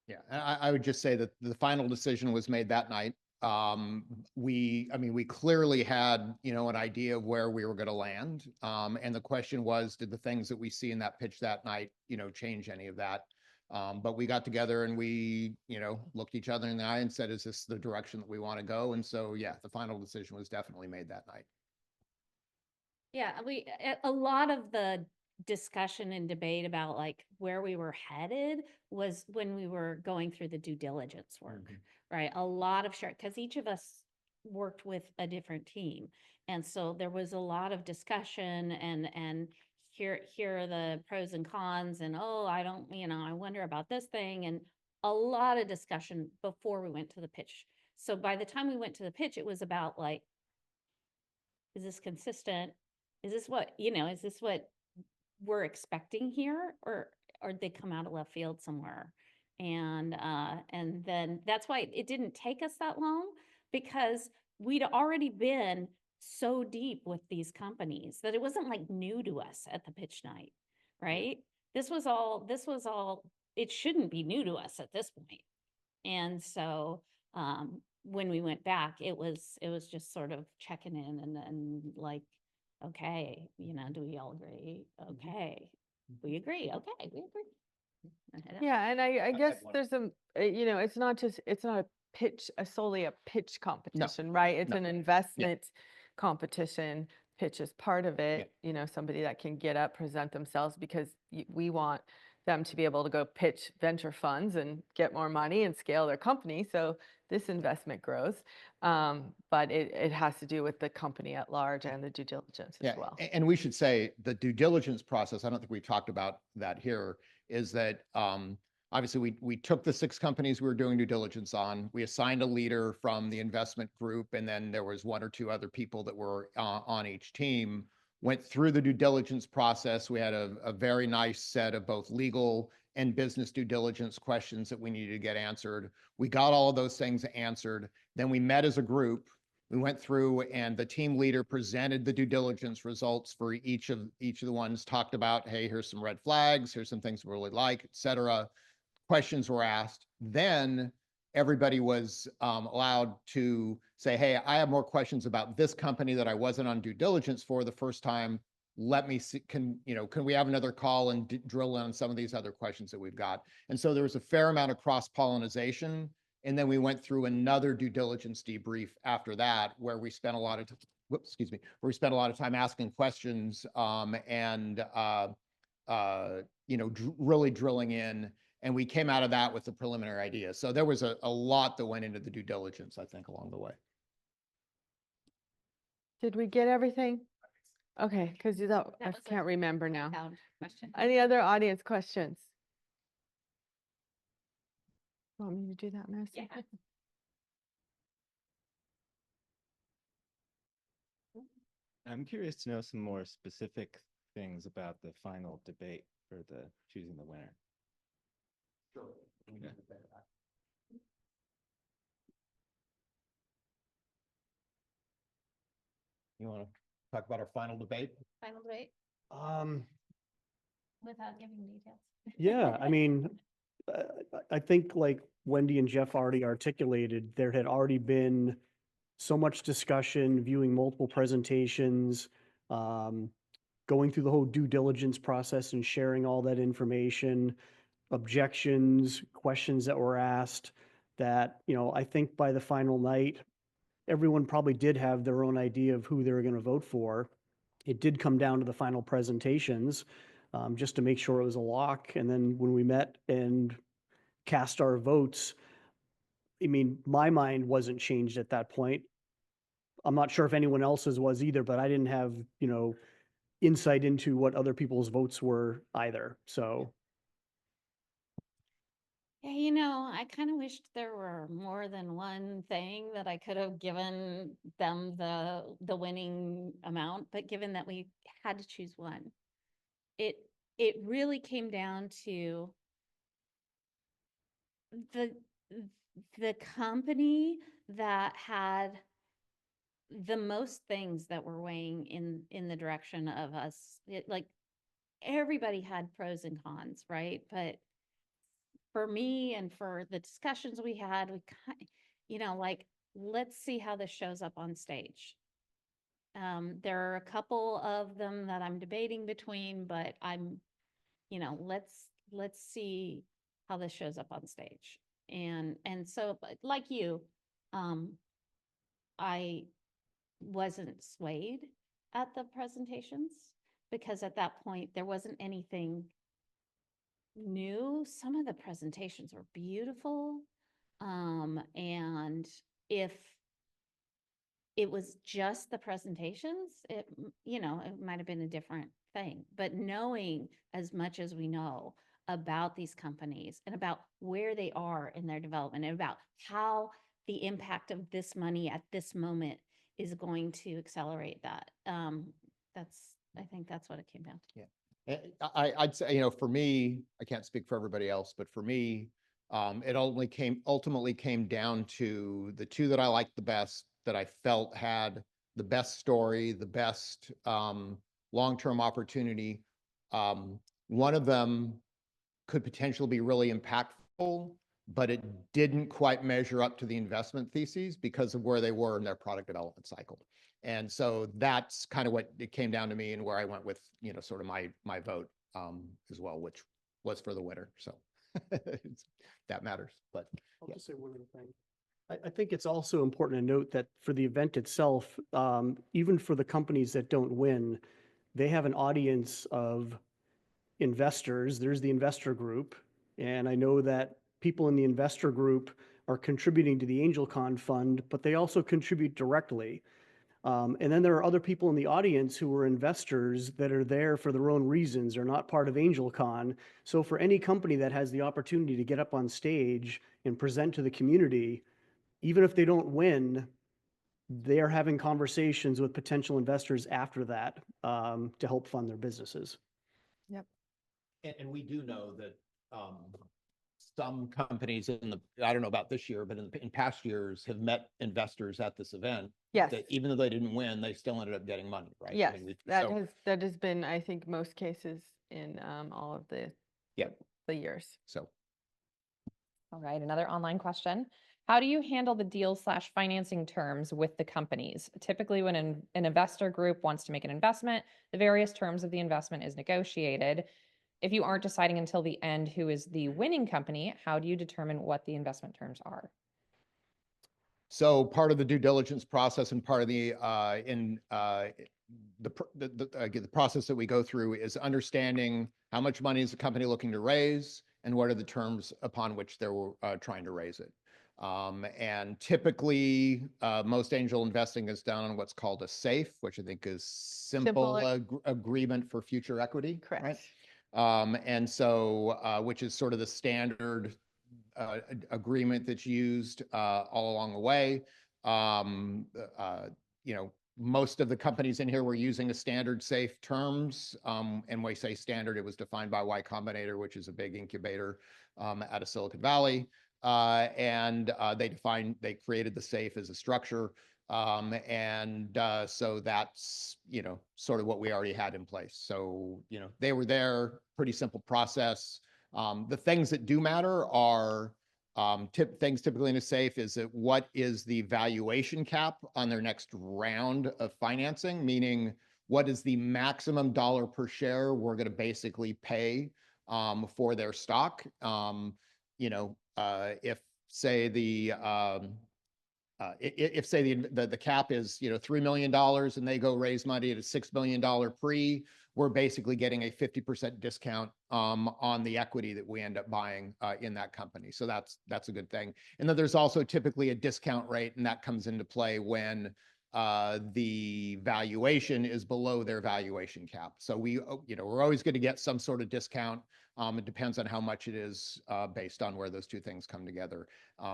Yeah, and I would just say that the final decision was made that night. We clearly had, an idea of where we were going to land. And the question was, did the things that we see in that pitch that night, change any of that? But we got together and we, looked each other in the eye and said, is this the direction that we want to go? And so, yeah, the final decision was definitely made that night. Yeah, a lot of the discussion and debate about like where we were headed was when we were going through the due diligence work, right? A lot of share, because each of us worked with a different team. And so there was a lot of discussion and here are the pros and cons and, oh, I don't, I wonder about this thing, and a lot of discussion before we went to the pitch. So by the time we went to the pitch, it was about like, is this consistent? Is this is this what we're expecting here, or they come out of left field somewhere? And then that's why it didn't take us that long, because we'd already been so deep with these companies that it wasn't like new to us at the pitch night, right? This was all, it shouldn't be new to us at this point. And so when we went back, it was just sort of checking in and then like, okay, do we all agree? Okay, we agree. Okay, we agree. Yeah, and I guess one- there's it's not a pitch, solely a pitch competition, right? It's no. an investment competition. Pitch is part of it, somebody that can get up, present themselves, because we want them to be able to go pitch venture funds and get more money and scale their company. So this investment grows. But it has to do with the company at large and the due diligence as well. And we should say the due diligence process, I don't think we talked about that here, is that obviously we took the 6 companies we were doing due diligence on, we assigned a leader from the investment group, and then there was 1 or 2 other people that were on each team, went through the due diligence process. We had a very nice set of both legal and business due diligence questions that we needed to get answered. We got all of those things answered. Then we met as a group. We went through and the team leader presented the due diligence results for each of the ones, talked about, hey, here's some red flags, here's some things we really like, et cetera. Questions were asked. Then everybody was allowed to say, hey, I have more questions about this company that I wasn't on due diligence for the first time. Let me see, can we have another call and drill in on some of these other questions that we've got? And so there was a fair amount of cross-pollination. And then we went through another due diligence debrief after that, where we spent a lot of where we spent a lot of time asking questions and really drilling in. And we came out of that with a preliminary idea. So there was a lot that went into the due diligence, I think, along the way. Did we get everything? Okay, because I was a can't remember now. Sound question. Any other audience questions? Want me to do that, Marissa? Yeah. I'm curious to know some more specific things about the final debate for the choosing the winner. Sure. Yeah. You want to talk about our final debate? Final debate Um, without giving details. yeah, I mean, I think like Wendy and Jeff already articulated, there had already been so much discussion, viewing multiple presentations, going through the whole due diligence process and sharing all that information, objections, questions that were asked, that, I think by the final night, everyone probably did have their own idea of who they were going to vote for. It did come down to the final presentations, just to make sure it was a lock. And then when we met and cast our votes, I mean, my mind wasn't changed at that point. I'm not sure if anyone else's was either, but I didn't have, insight into what other people's votes were either. So, Yeah, I kind of wished there were more than one thing that I could have given them the winning amount, but given that we had to choose one, it really came down to the company that had the most things that were weighing in the direction of us. Like everybody had pros and cons, right? But for me and for the discussions we had, we kind like, let's see how this shows up on stage. There are a couple of them that I'm debating between, but let's see how this shows up on stage. And so, like you, I wasn't swayed at the presentations, because at that point there wasn't anything new. Some of the presentations were beautiful. And if it was just the presentations, it might have been a different thing. But knowing as much as we know about these companies and about where they are in their development and about how the impact of this money at this moment is going to accelerate that. I think that's what it came down to. Yeah. I'd say, for me, I can't speak for everybody else, but for me, it ultimately came down to the two that I liked the best, that I felt had the best story, the best long-term opportunity. One of them could potentially be really impactful, but it didn't quite measure up to the investment theses because of where they were in their product development cycle. And so that's kind of what it came down to me, and where I went with, sort of my vote as well, which was for the winner. So that matters. But I'll yeah. just say one other thing. I think it's also important to note that for the event itself, even for the companies that don't win, they have an audience of investors. There's the investor group. And I know that people in the investor group are contributing to the AngelCon fund, but they also contribute directly. And then there are other people in the audience who are investors that are there for their own reasons. They're not part of AngelCon. So for any company that has the opportunity to get up on stage and present to the community, even if they don't win, they are having conversations with potential investors after that to help fund their businesses. And we do know that some companies I don't know about this year, but in past years have met investors at this event. Yes. That even though they didn't win, they still ended up getting money, right? Yes, So, that has been, I think, most cases in all of the years. So. All right, another online question. How do you handle the deal/financing terms with the companies? Typically, when an investor group wants to make an investment, the various terms of the investment is negotiated. If you aren't deciding until the end who is the winning company, how do you determine what the investment terms are? So part of the due diligence process and part of the process that we go through is understanding how much money is the company looking to raise and what are the terms upon which they're trying to raise it. And typically, most angel investing is done on what's called a SAFE, which I think is simple agreement for future equity. Correct. Right? And so, which is sort of the standard agreement that's used all along the way. Most of the companies in here were using a standard SAFE terms. And when we say standard, it was defined by Y Combinator, which is a big incubator out of Silicon Valley. And they created the SAFE as a structure. So that's, sort of what we already had in place. So, they were there, pretty simple process. The things that do matter are things typically in a SAFE is that what is the valuation cap on their next round of financing, meaning what is the maximum dollar per share we're going to basically pay for their stock. If say the the cap is $3 million and they go raise money at a $6 million pre, we're basically getting a 50% discount on the equity that we end up buying in that company. So that's a good thing. And then there's also typically a discount rate, and that comes into play when the valuation is below their valuation cap. So we're always going to get some sort of discount. It depends on how much it is based on where those two things come together.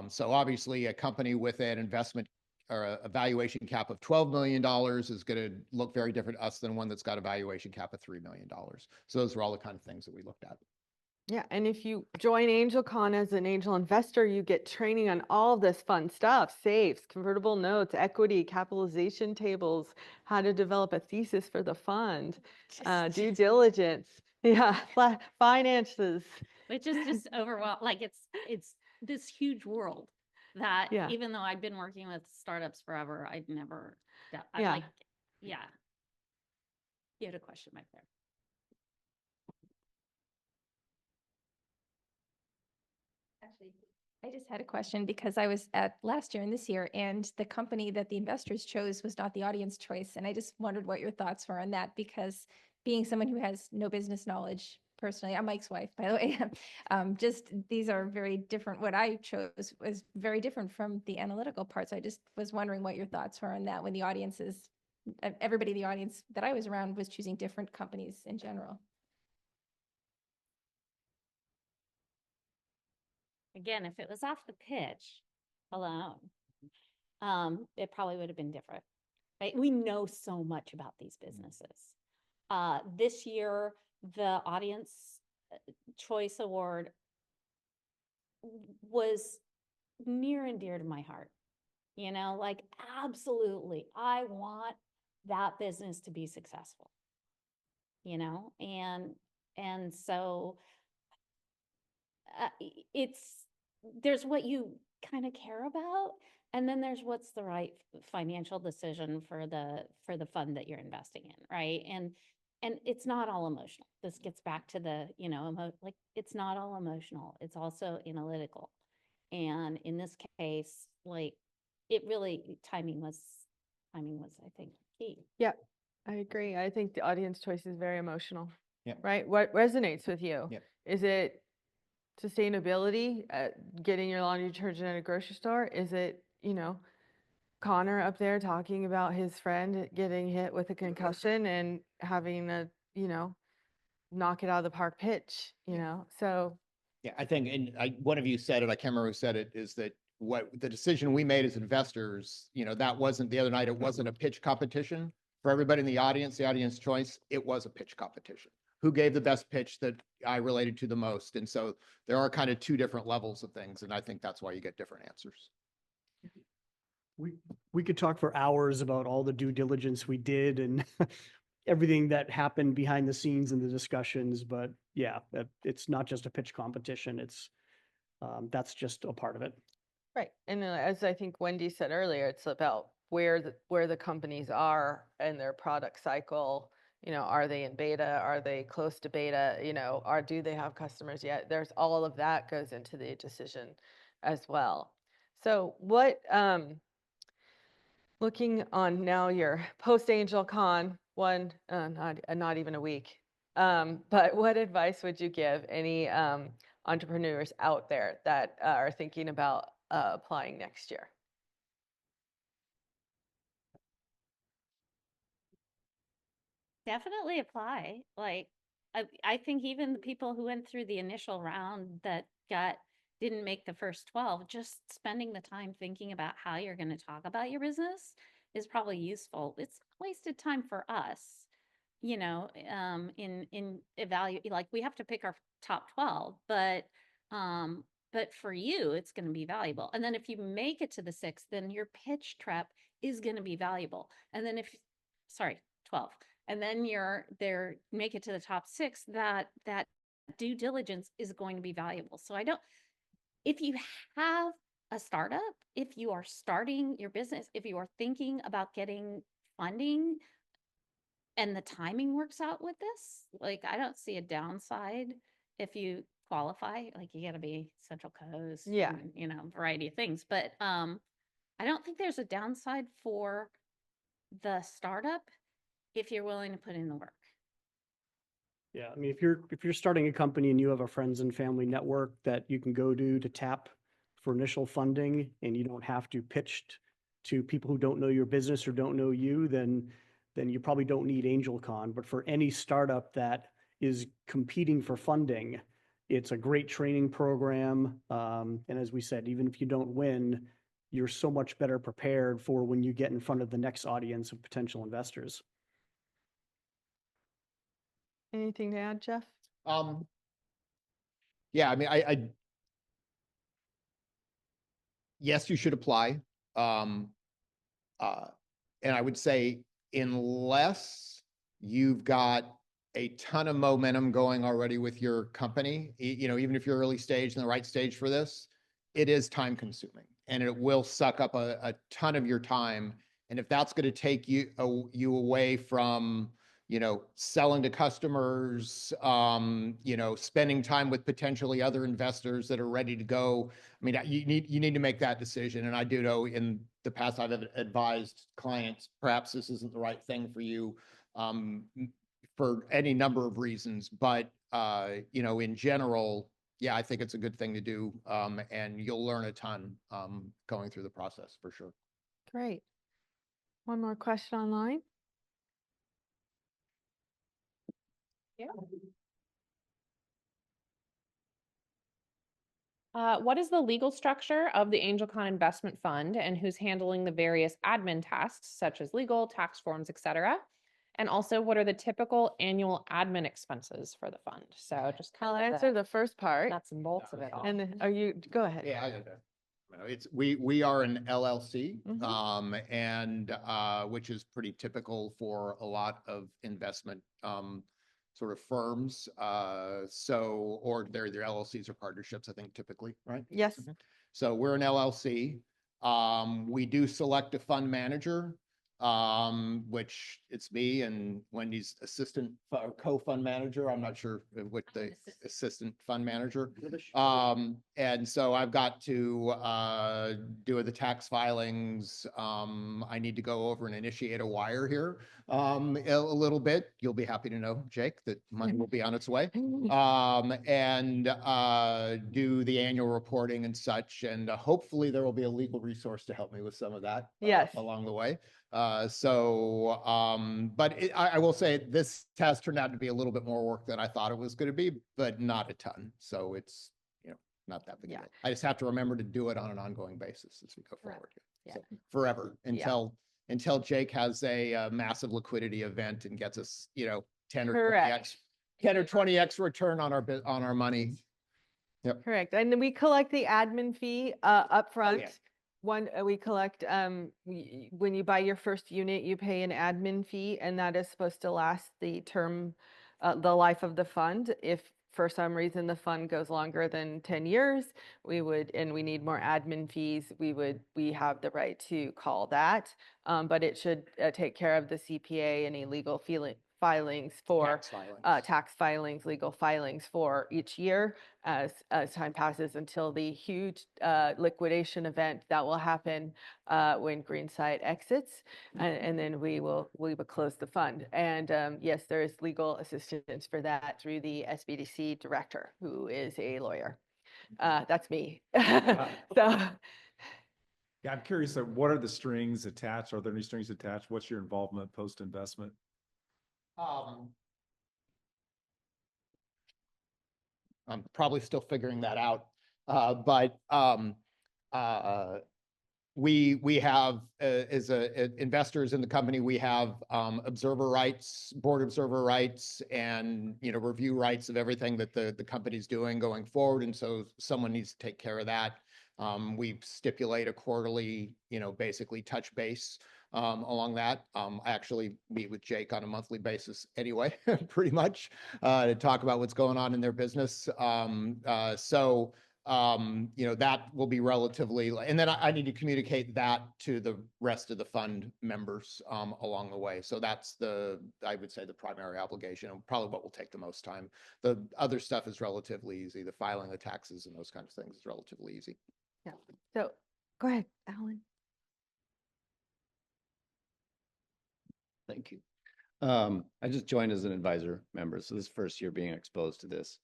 So obviously a company with an investment or a valuation cap of $12 million is going to look very different to us than one that's got a valuation cap of $3 million. So those are all the kind of things that we looked at. Yeah, and if you join AngelCon as an angel investor, you get training on all of this fun stuff: safes, convertible notes, equity, capitalization tables, how to develop a thesis for the fund, due diligence, finances. Which is just overwhelming. Like it's this huge world that even though I've been working with startups forever, I'd never, You had a question right there. Actually, I just had a question because I was at last year and this year, and the company that the investors chose was not the audience choice. And I just wondered what your thoughts were on that, because being someone who has no business knowledge, personally. I'm Mike's wife, by the way. Just these are very different. What I chose was very different from the analytical parts. I just was wondering what your thoughts were on that when the audiences, everybody in the audience that I was around was choosing different companies in general. Again, if it was off the pitch alone, it probably would have been different, right? We know so much about these businesses. This year, the Audience Choice Award was near and dear to my heart. You know, like absolutely, I want that business to be successful. You know, and so it's there's what you kind of care about, and then there's what's the right financial decision for the fund that you're investing in, right? And it's not all emotional. This gets back to the, you know, like it's not all emotional. It's also analytical. And in this case, like it really timing was I think key. Yeah, I agree. I think the audience choice is very emotional. Yeah. Right? What resonates with you? Yeah. Is it sustainability, getting your laundry detergent at a grocery store? Is it, you know, Connor up there talking about his friend getting hit with a concussion and having a, you know, knock it out of the park pitch, you know? So Yeah, I think, and one of you said it, I can't remember who said it, is that what the decision we made as investors, you know, that wasn't the other night, it wasn't a pitch competition for everybody in the audience choice, it was a pitch competition. Who gave the best pitch that I related to the most? And so there are kind of two different levels of things, and I think that's why you get different answers. We could talk for hours about all the due diligence we did and everything that happened behind the scenes in the discussions, but yeah, it's not just a pitch competition. It's, that's just a part of it. right. And as I think Wendy said earlier, it's about where the companies are in their product cycle. You know, are they in beta? Are they close to beta? You know, do they have customers yet? There's all of that goes into the decision as well. So what, looking on now your post AngelCon one, not even a week. But what advice would you give any entrepreneurs out there that are thinking about applying next year? Definitely apply. Like, I think even the people who went through the initial round that didn't make the first 12, just spending the time thinking about how you're going to talk about your business is probably useful. It's wasted time for us, you know, in evaluate, like we have to pick our top 12, but for you, it's going to be valuable. And then if you make it to the 6th, then your pitch prep is going to be valuable. And then 12. And then make it to the top 6, that due diligence is going to be valuable. So if you have a startup, if you are starting your business, if you are thinking about getting funding and the timing works out with this, like I don't see a downside if you qualify. Like you got to be Central Coast, Yeah. and, you know, variety of things. But I don't think there's a downside for the startup if you're willing to put in the work. Yeah, I mean, if you're starting a company and you have a friends and family network that you can go to tap for initial funding, and you don't have to pitch to people who don't know your business or don't know you, then you probably don't need AngelCon. But for any startup that is competing for funding, it's a great training program. And as we said, even if you don't win, you're so much better prepared for when you get in front of the next audience of potential investors. Anything to add, Jeff? Yeah, I mean, yes, you should apply. And I would say unless you've got a ton of momentum going already with your company, you know, even if you're early stage and the right stage for this, it is time consuming and it will suck up a ton of your time. And if that's going to take you away from, you know, selling to customers, you know, spending time with potentially other investors that are ready to go. I mean, you need to make that decision. And I do know in the past, I've advised clients, perhaps this isn't the right thing for you, for any number of reasons, but you know, in general, yeah, I think it's a good thing to do. And you'll learn a ton, going through the process for sure. Great. One more question online. What is the legal structure of the AngelCon Investment Fund and who's handling the various admin tasks such as legal, tax forms, etc.? And also, what are the typical annual admin expenses for the fund? So just I'll kind of answer the first part. nuts and bolts of it all. And then, are you, go ahead. Yeah, you know, we are an LLC, Mhm. and which is pretty typical for a lot of investment sort of firms. So, or they're either LLCs or partnerships, I think typically, right? Yes. So we're an LLC. We do select a fund manager, which it's me and Wendy's assistant co-fund manager. I'm not sure what the assistant fund manager. And so I've got to do the tax filings. I need to go over and initiate a wire here a little bit. You'll be happy to know, Jake, that money will be on its way. And do the annual reporting and such. And hopefully there will be a legal resource to help me with some of that Yes. along the way. But I will say this has turned out to be a little bit more work than I thought it was going to be, but not a ton. So it's, you know, not that big. Yeah. A deal. I just have to remember to do it on an ongoing basis as we go Correct. forward. Yeah. So forever until Jake has a massive liquidity event and gets us, you know, 10 or 20x, 10 or 20x return on our money. Yep. Correct. And then we collect the admin fee upfront. yeah. We collect, when you buy your first unit, you pay an admin fee, and that is supposed to last the term, the life of the fund. If for some reason the fund goes longer than 10 years, and we need more admin fees, we have the right to call that. But it should take care of the CPA, any legal filings for tax filings, legal filings for each year as time passes until the huge liquidation event that will happen when Greenside exits, and then we will close the fund. And yes, there is legal assistance for that through the SBDC director, who is a lawyer. That's me. So. Yeah, I'm curious, what are the strings attached? Are there any strings attached? What's your involvement post-investment? I'm probably still figuring that out. But we have, as investors in the company, we have observer rights, board observer rights, and, you know, review rights of everything that the company's doing going forward. And so someone needs to take care of that. We stipulate a quarterly, you know, basically touch base along that. I actually meet with Jake on a monthly basis anyway, pretty much, to talk about what's going on in their business. You know, that will be relatively, and then I need to communicate that to the rest of the fund members along the way. So that's I would say the primary obligation, and probably what will take the most time. The other stuff is relatively easy. The filing the taxes and those kinds of things is relatively easy. Yeah. So go ahead, Alan. Thank you. I just joined as an advisor member, so this first year being exposed to this.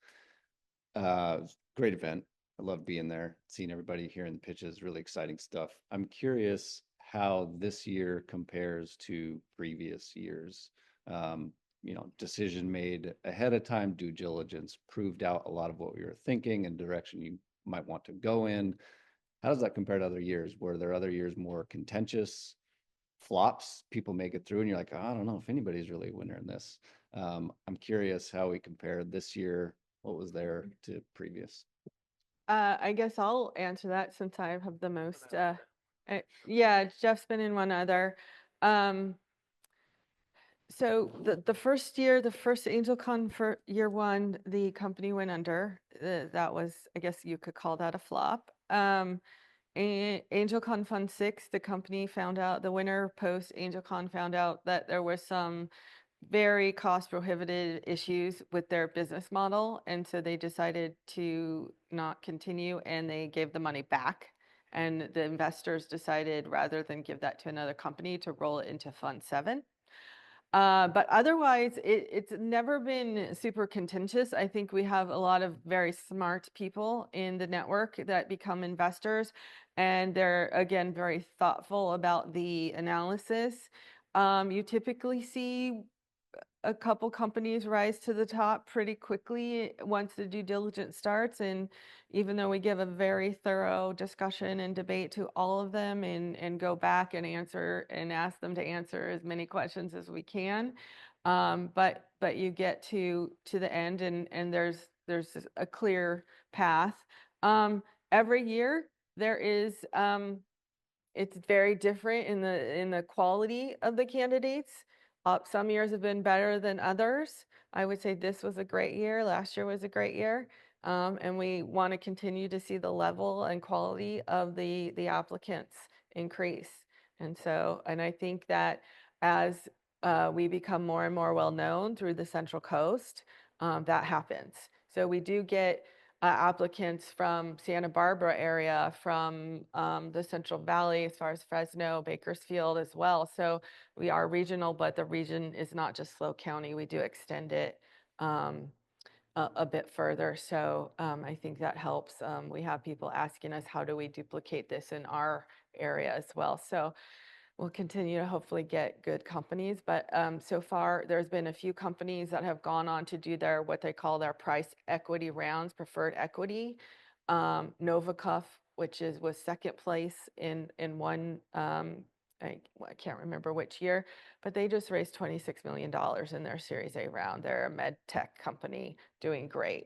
Great event. I love being there, seeing everybody, hearing the pitches, really exciting stuff. I'm curious how this year compares to previous years. You know, decision made ahead of time, due diligence proved out a lot of what we were thinking and direction you might want to go in. How does that compare to other years? Were there other years more contentious, flops, people make it through and you're like, oh, I don't know if anybody's really a winner in this. I'm curious how we compare this year, what was there to previous. I guess I'll answer that since I have the most, yeah, Jeff's been in one other. So the first year, the first AngelCon for year one, the company went under. That was, I guess you could call that a flop. AngelCon Fund 6, the company found out, the winner post AngelCon found out that there was some very cost prohibitive issues with their business model. And so they decided to not continue and they gave the money back. And the investors decided, rather than give that to another company, to roll it into Fund 7. But otherwise, it's never been super contentious. I think we have a lot of very smart people in the network that become investors, and they're, again, very thoughtful about the analysis. You typically see a couple companies rise to the top pretty quickly once the due diligence starts. And even though we give a very thorough discussion and debate to all of them and go back and answer and ask them to answer as many questions as we can. But you get to the end and there's a clear path. Every year there is, it's very different in the quality of the candidates. Some years have been better than others. I would say this was a great year. Last year was a great year. And we want to continue to see the level and quality of the applicants increase. And I think that as we become more and more well-known through the Central Coast, that happens. So we do get applicants from Santa Barbara area, from the Central Valley, as far as Fresno, Bakersfield as well. So we are regional, but the region is not just SLO County. We do extend it a bit further. So I think that helps. We have people asking us, how do we duplicate this in our area as well? So we'll continue to hopefully get good companies, but so far there's been a few companies that have gone on to do their what they call their price equity rounds, preferred equity. Novicuff, which was second place in one, I can't remember which year, but they just raised $26 million in their Series A round. They're a med tech company doing great.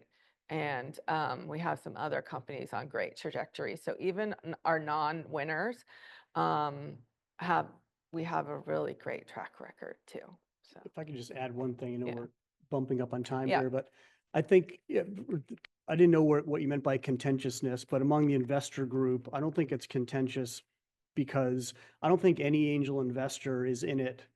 And we have some other companies on great trajectories. So even our non-winners, we have a really great track record too. So If I could just add one thing, I know Yeah. we're bumping up on time Yeah. here, but I think, I didn't know what you meant by contentiousness, but among the investor group, I don't think it's contentious because I don't think any angel investor is in it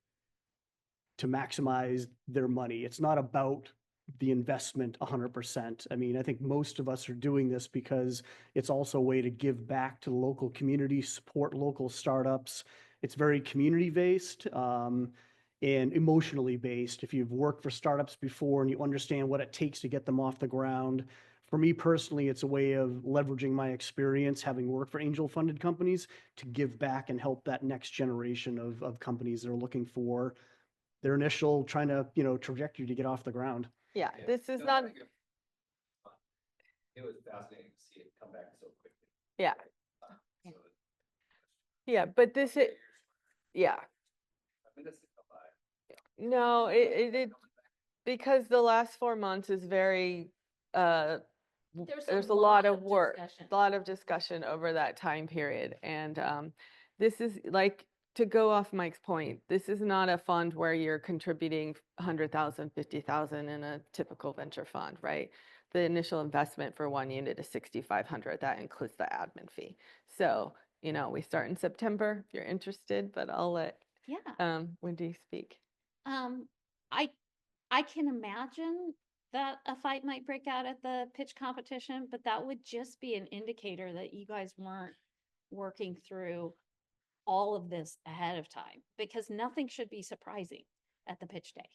to maximize their money. It's not about the investment 100%. I mean, I think most of us are doing this because it's also a way to give back to the local community, support local startups. It's very community based and emotionally based. If you've worked for startups before and you understand what it takes to get them off the ground. For me personally, it's a way of leveraging my experience, having worked for angel funded companies, to give back and help that next generation of companies that are looking for their initial trajectory to get off the ground. yeah, this is not, It was fascinating to see it come back so quickly. yeah, So yeah, but this is, yeah, I mean, that's a lot. no, because the last 4 months is very, there's a lot of work, discussion. a lot of discussion over that time period. And this is like, to go off Mike's point, this is not a fund where you're contributing 100,000, 50,000 in a typical venture fund, right? The initial investment for one unit is 6,500. That includes the admin fee. So, we start in September if you're interested, but I'll let Yeah. Wendy speak. I can imagine that a fight might break out at the pitch competition, but that would just be an indicator that you guys weren't working through all of this ahead of time, because nothing should be surprising at the pitch day.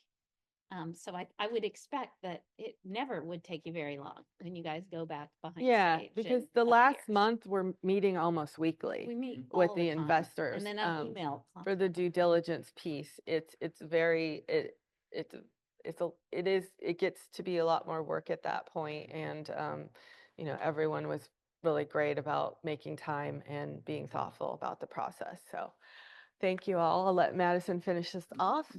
So I would expect that it never would take you very long when you guys go back behind Yeah, stage because and the up last here. month we're meeting almost weekly. We meet with all the time, investors, and then an email for the due diligence piece. It gets to be a lot more work at that point. And, everyone was really great about making time and being thoughtful about the process. So thank you all. I'll let Madison finish this off.